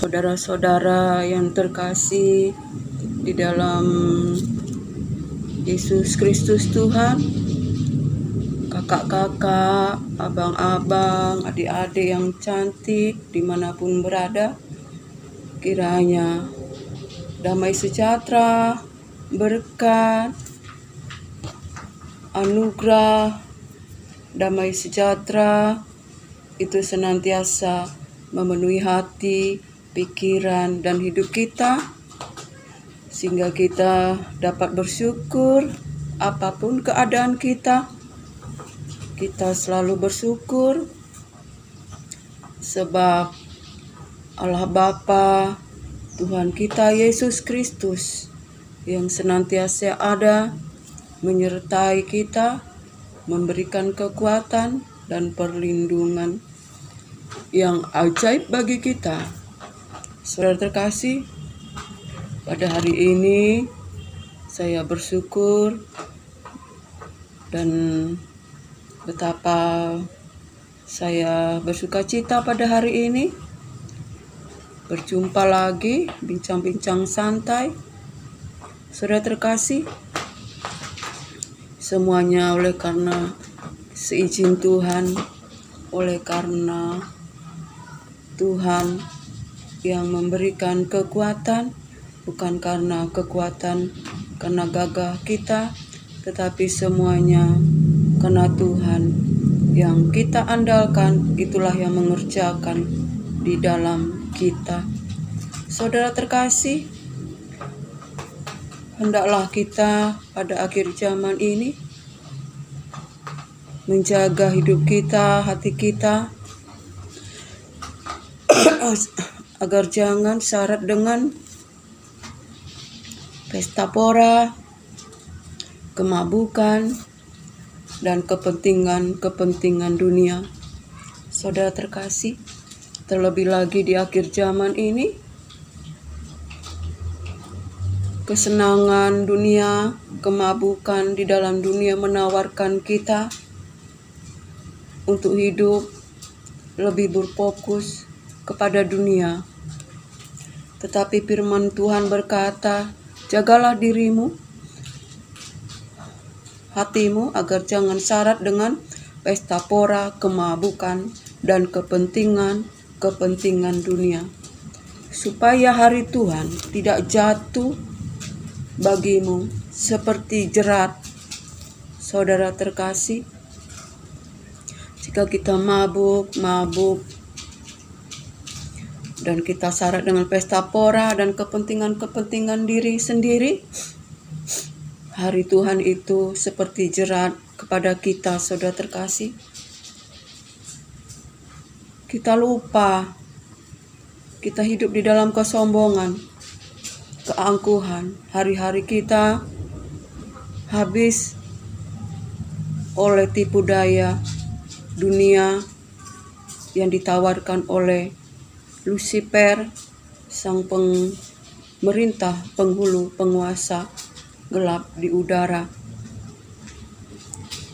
Saudara-saudara yang terkasih di dalam Yesus Kristus Tuhan, kakak-kakak, abang-abang, adik-adik yang cantik dimanapun berada, kiranya damai sejahtera, berkat, anugerah, damai sejahtera itu senantiasa memenuhi hati, pikiran, dan hidup kita, sehingga kita dapat bersyukur apapun keadaan kita. Kita selalu bersyukur sebab Allah Bapa, Tuhan kita Yesus Kristus yang senantiasa ada menyertai kita, memberikan kekuatan dan perlindungan yang ajaib bagi kita. Saudara terkasih, pada hari ini saya bersyukur dan betapa saya bersukacita pada hari ini berjumpa lagi, bincang-bincang santai. Saudara terkasih, semuanya oleh karena seizin Tuhan, oleh karena Tuhan yang memberikan kekuatan, bukan karena kekuatan, karena gagah kita, tetapi semuanya karena Tuhan yang kita andalkan, itulah yang mengerjakan di dalam kita. Saudara terkasih, hendaklah kita pada akhir zaman ini menjaga hidup kita, hati kita, agar jangan syarat dengan pesta pora, kemabukan, dan kepentingan dunia. Saudara terkasih, terlebih lagi di akhir zaman ini, kesenangan dunia, kemabukan di dalam dunia menawarkan kita untuk hidup lebih berfokus kepada dunia. Tetapi firman Tuhan berkata, jagalah dirimu, hatimu, agar jangan syarat dengan pesta pora, kemabukan, dan kepentingan dunia, supaya hari Tuhan tidak jatuh bagimu seperti jerat. Saudara terkasih, jika kita mabuk dan kita syarat dengan pesta pora dan kepentingan diri sendiri, hari Tuhan itu seperti jerat kepada kita. Saudara terkasih, kita lupa, kita hidup di dalam kesombongan, keangkuhan. Hari-hari kita habis oleh tipu daya dunia yang ditawarkan oleh Lucifer, sang pemerintah, penghulu, penguasa gelap di udara.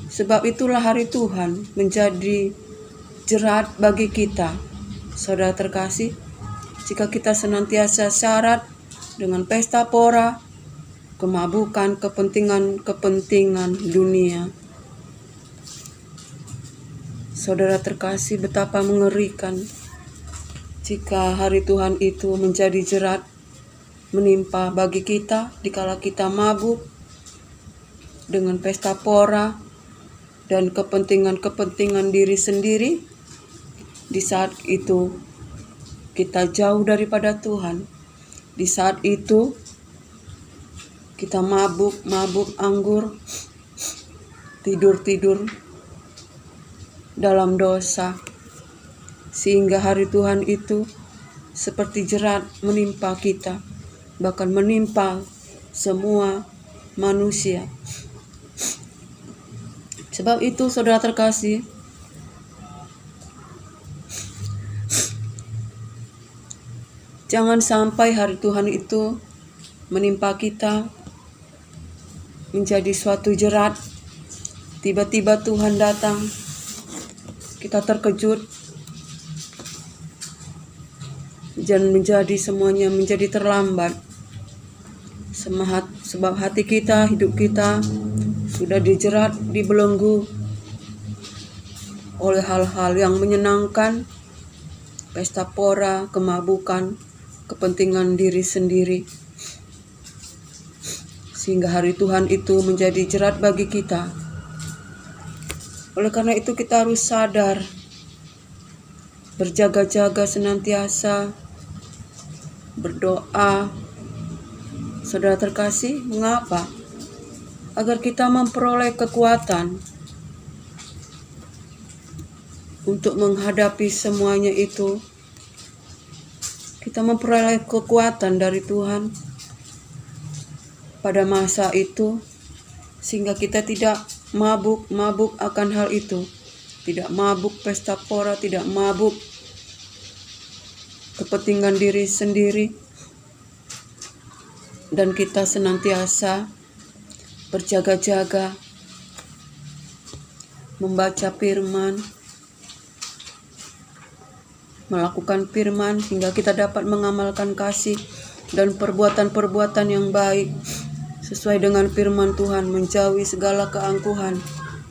Sebab itulah hari Tuhan menjadi jerat bagi kita. Saudara terkasih, jika kita senantiasa syarat dengan pesta pora, kemabukan, kepentingan dunia. Saudara terkasih, betapa mengerikan jika hari Tuhan itu menjadi jerat menimpa bagi kita dikala kita mabuk dengan pesta pora dan kepentingan diri sendiri. Di saat itu kita jauh daripada Tuhan. Di saat itu kita mabuk anggur, tidur dalam dosa, sehingga hari Tuhan itu seperti jerat menimpa kita, bahkan menimpa semua manusia. Sebab itu saudara terkasih, jangan sampai hari Tuhan itu menimpa kita menjadi suatu jerat. Tiba-tiba Tuhan datang, kita terkejut Jangan menjadi semuanya menjadi terlambat. Sebab hati kita, hidup kita sudah dijerat, dibelenggu oleh hal-hal yang menyenangkan, pesta pora, kemabukan, kepentingan diri sendiri. Sehingga hari Tuhan itu menjadi jerat bagi kita. Oleh karena itu kita harus sadar, berjaga-jaga senantiasa, berdoa. Saudara terkasih, mengapa? Agar kita memperoleh kekuatan untuk menghadapi semuanya itu. Kita memperoleh kekuatan dari Tuhan pada masa itu, sehingga kita tidak mabuk akan hal itu. Tidak mabuk pesta pora, tidak mabuk kepentingan diri sendiri. Dan kita senantiasa berjaga-jaga, membaca firman, melakukan firman, hingga kita dapat mengamalkan kasih dan perbuatan-perbuatan yang baik sesuai dengan firman Tuhan, menjauhi segala keangkuhan,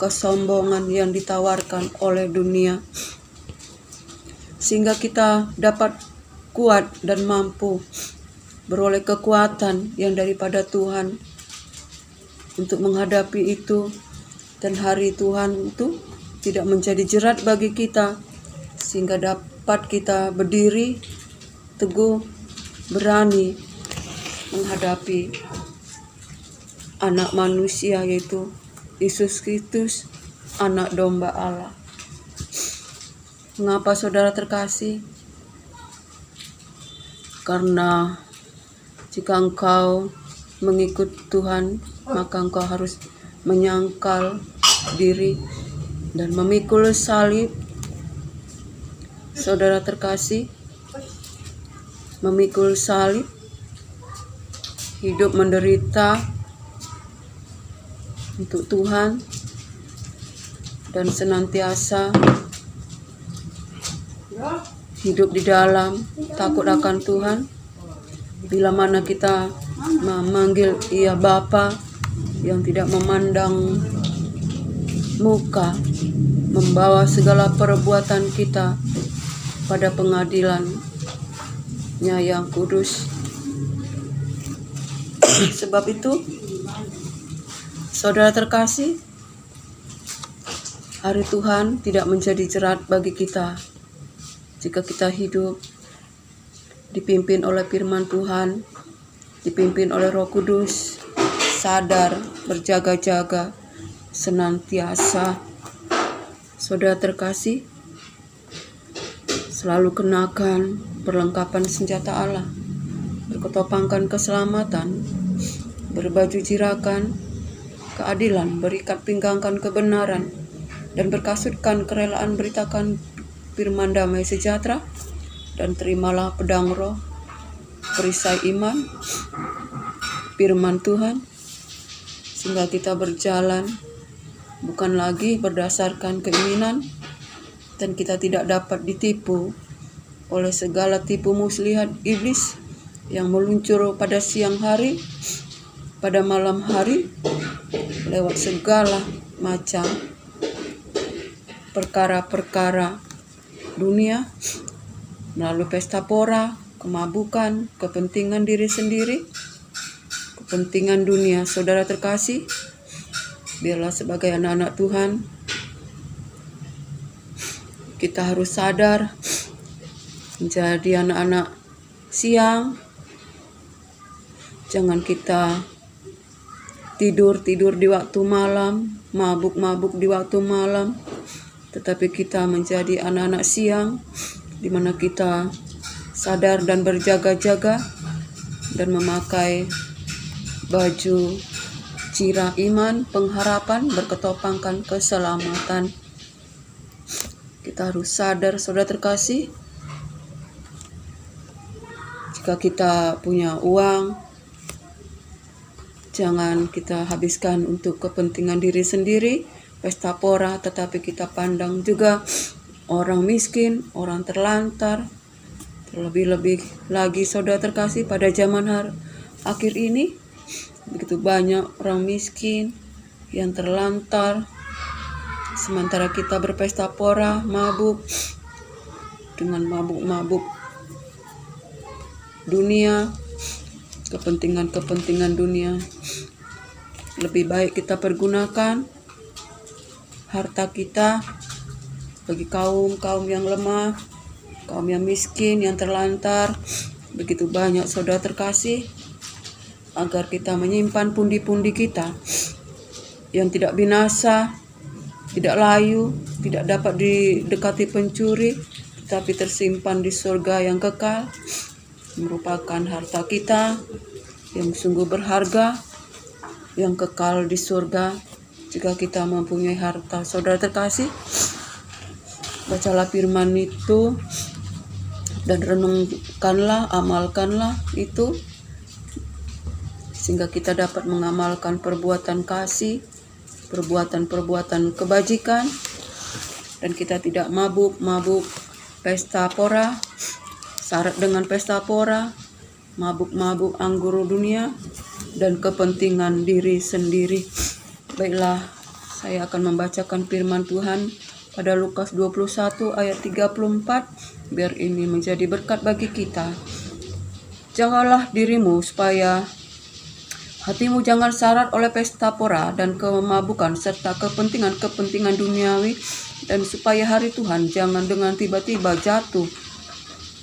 kesombongan yang ditawarkan oleh dunia, sehingga kita dapat kuat dan mampu beroleh kekuatan yang daripada Tuhan untuk menghadapi itu, dan hari Tuhan itu tidak menjadi jerat bagi kita, sehingga dapat kita berdiri teguh, berani menghadapi anak manusia, yaitu Yesus Kristus, anak domba Allah. Mengapa saudara terkasih? Karena jika engkau mengikut Tuhan, maka engkau harus menyangkal diri dan memikul salib. Saudara terkasih, memikul salib, hidup menderita untuk Tuhan, dan senantiasa hidup di dalam takut akan Tuhan. Bila mana kita memanggil Ia Bapa, yang tidak memandang muka, membawa segala perbuatan kita pada pengadilan-Nya yang kudus. Sebab itu, saudara terkasih, hari Tuhan tidak menjadi jerat bagi kita jika kita hidup dipimpin oleh firman Tuhan, dipimpin oleh Roh Kudus, sadar, berjaga-jaga, senantiasa. Saudara terkasih, selalu kenakan perlengkapan senjata Allah, berketopangkan keselamatan, berbaju jirakan keadilan, berikat pinggangkan kebenaran, dan berkasutkan kerelaan, beritakan firman damai sejahtera, dan terimalah pedang roh, perisai iman, firman Tuhan, sehingga kita berjalan bukan lagi berdasarkan keinginan, dan kita tidak dapat ditipu oleh segala tipu muslihat iblis yang meluncur pada siang hari, pada malam hari, lewat segala macam perkara-perkara dunia, melalui pesta pora, kemabukan, kepentingan diri sendiri, kepentingan dunia. Saudara terkasih, biarlah sebagai anak-anak Tuhan, kita harus sadar menjadi anak-anak siang. Jangan kita tidur di waktu malam, mabuk di waktu malam, tetapi kita menjadi anak-anak siang, di mana kita sadar dan berjaga-jaga dan memakai baju cira iman, pengharapan, berketopangkan keselamatan. Kita harus sadar, saudara terkasih, jika kita punya uang, jangan kita habiskan untuk kepentingan diri sendiri, pesta pora, tetapi kita pandang juga orang miskin, orang terlantar, Terlebih-lebih lagi saudara terkasih pada zaman akhir ini, begitu banyak orang miskin yang terlantar, sementara kita berpesta pora, mabuk dengan mabuk-mabuk dunia, kepentingan-kepentingan dunia. Lebih baik kita pergunakan harta kita bagi kaum yang lemah, kaum yang miskin, yang terlantar. Begitu banyak saudara terkasih, agar kita menyimpan pundi-pundi kita yang tidak binasa, tidak layu, tidak dapat didekati pencuri, tetapi tersimpan di surga yang kekal, merupakan harta kita yang sungguh berharga, yang kekal di surga. Jika kita mempunyai harta, saudara terkasih, bacalah firman itu dan renungkanlah, amalkanlah itu, sehingga kita dapat mengamalkan perbuatan kasih, perbuatan-perbuatan kebajikan, dan kita tidak mabuk pesta pora, syarat dengan pesta pora, mabuk anggur dunia, dan kepentingan diri sendiri. Baiklah, saya akan membacakan firman Tuhan pada Lukas 21 ayat 34, biar ini menjadi berkat bagi kita. Jagalah dirimu supaya hatimu jangan syarat oleh pesta pora dan kemabukan serta kepentingan-kepentingan duniawi, dan supaya hari Tuhan jangan dengan tiba-tiba jatuh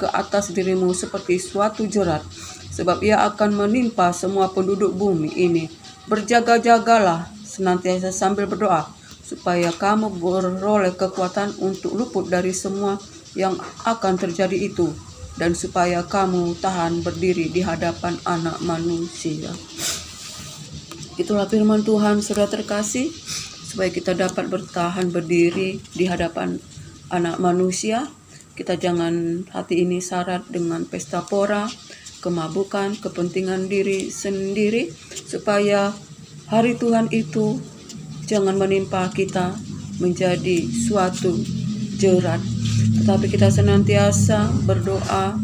ke atas dirimu seperti suatu jerat, sebab ia akan menimpa semua penduduk bumi ini. Berjaga-jagalah senantiasa sambil berdoa, supaya kamu beroleh kekuatan untuk luput dari semua yang akan terjadi itu, dan supaya kamu tahan berdiri di hadapan Anak Manusia. Itulah firman Tuhan, saudara terkasih, supaya kita dapat bertahan berdiri di hadapan Anak Manusia. Kita jangan hati ini syarat dengan pesta pora, kemabukan, kepentingan diri sendiri, supaya hari Tuhan itu jangan menimpa kita menjadi suatu jerat. Tetapi kita senantiasa berdoa,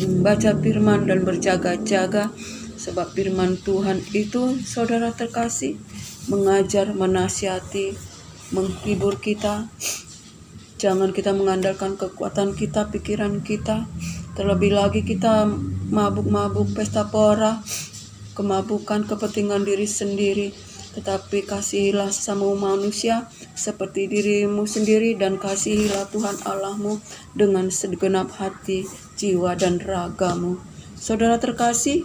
membaca firman dan berjaga-jaga, sebab firman Tuhan itu, saudara terkasih, mengajar, menasihati, menghibur kita. Jangan kita mengandalkan kekuatan kita, pikiran kita. Terlebih lagi kita mabuk pesta pora, kemabukan, kepentingan diri sendiri. Tetapi kasihilah sesama manusia seperti dirimu sendiri, dan kasihilah Tuhan Allahmu dengan segenap hati, jiwa, dan ragamu. Saudara terkasih,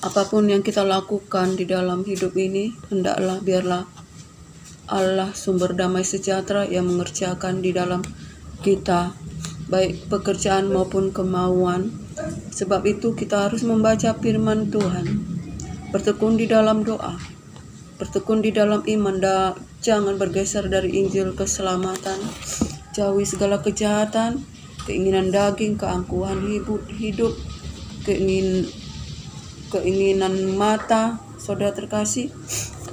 apapun yang kita lakukan di dalam hidup ini, hendaklah biarlah Allah sumber damai sejahtera yang mengerjakan di dalam kita, baik pekerjaan maupun kemauan. Sebab itu kita harus membaca firman Tuhan, bertekun di dalam doa, bertekun di dalam iman, jangan bergeser dari Injil keselamatan. Jauhi segala kejahatan, keinginan daging, keangkuhan hidup, keinginan mata, saudara terkasih.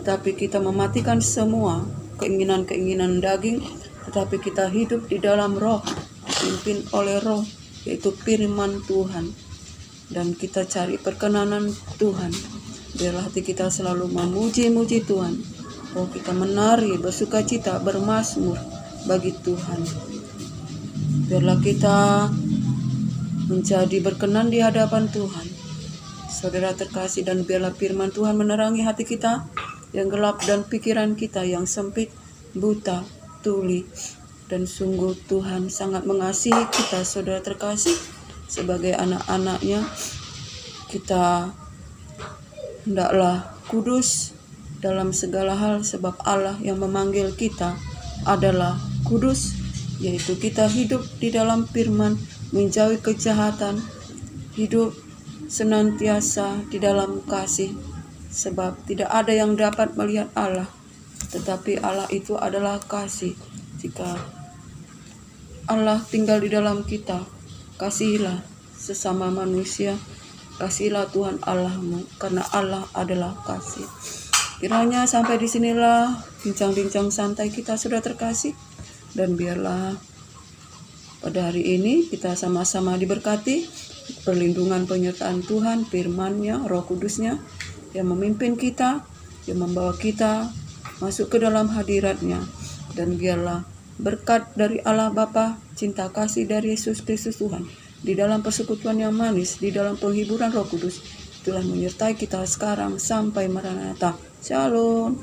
Tetapi kita mematikan semua keinginan-keinginan daging, tetapi kita hidup di dalam roh, dipimpin oleh roh, yaitu firman Tuhan. Dan kita cari perkenanan Tuhan. Biarlah hati kita selalu memuji-muji Tuhan. Oh, kita menari, bersukacita, bermazmur bagi Tuhan. Biarlah kita menjadi berkenan di hadapan Tuhan, saudara terkasih, dan biarlah firman Tuhan menerangi hati kita yang gelap dan pikiran kita yang sempit, buta, tuli. Dan sungguh Tuhan sangat mengasihi kita, saudara terkasih, sebagai anak-anaknya. Kita hendaklah kudus dalam segala hal, sebab Allah yang memanggil kita adalah kudus, yaitu kita hidup di dalam firman, menjauhi kejahatan, hidup senantiasa di dalam kasih. Sebab tidak ada yang dapat melihat Allah, tetapi Allah itu adalah kasih. Jika Allah tinggal di dalam kita, kasihilah sesama manusia, kasihilah Tuhan Allahmu, karena Allah adalah kasih. Kiranya sampai di sinilah bincang-bincang santai kita sudah terkasih, dan biarlah Pada hari ini kita sama-sama diberkati perlindungan penyertaan Tuhan, firman-Nya, Roh Kudus-Nya yang memimpin kita, yang membawa kita masuk ke dalam hadirat-Nya. Dan biarlah berkat dari Allah Bapa, cinta kasih dari Yesus Kristus Tuhan, di dalam persekutuan yang manis, di dalam penghiburan Roh Kudus, telah menyertai kita sekarang sampai Maranatha. Shalom.